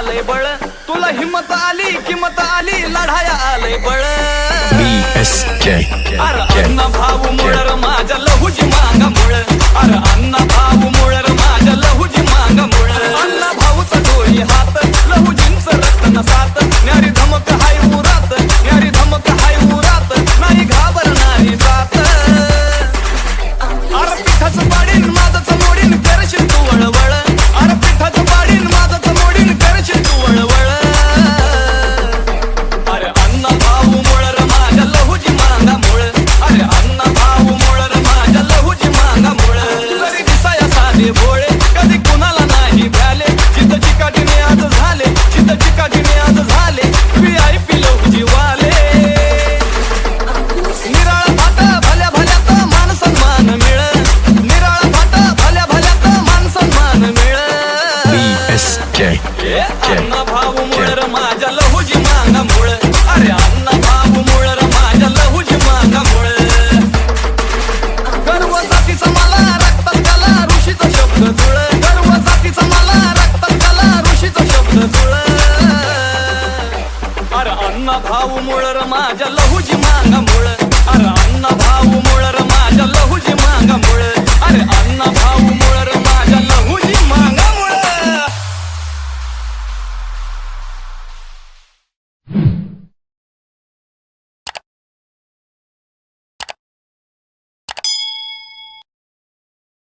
आलंय बळ तुला हिम्मत आली किंमत आली लढाया आलंय बळ अरे अण्णा भाऊ मुळर माझ्या लहूजी मांगा मुळ अरे अण्णा भाऊ मुळर माझ्या लहूजी मांगा मुळ अण्णा भाऊचा डोळी हात लहूजींचं रक्त नसात न्यारी धमक हाय उरात न्यारी धमक हाय उरात नाही घाबरणारी जात अरे पिठाचं पाडीन माझंच मोडीन करशील तू वळवळ अरे पिठाचं पाडीन माझंच मोडीन करशील तू वळवळ अरे अण्णा भाऊ मुळर माझ्या लहूजी मांगा मुळ अरे अण्णा भाऊ मुळर माझ्या लहूजी मांगा मुळ जरी दिसाया साधे भोळे कधी कुणाला नाही भ्याले चित चिकाटीने आज झाले चित चिकाटीने आज झाले VIP लहूजी वाले निराळा भाटा भल्या भल्यात मान सन्मान मिळ निराळा भाटा भल्या भल्यात मान सन्मान मिळ अण्णा भाऊ मुळर माझ्या लहूजी मांगा मुळ अरे अण्णा भाऊ मुळर माझ्या लहूजी मांगा मुळ गर्व जातीचा मला रक्तात कला ऋषीचा शब्द जुळ गर्व जातीचा मला रक्तात कला ऋषीचा शब्द जुळ अरे अण्णा भाऊ मुळर माझ्या लहूजी मांगा मुळ अरे अण्णा भाऊ मुळर माझ्या लहूजी मांगा मुळ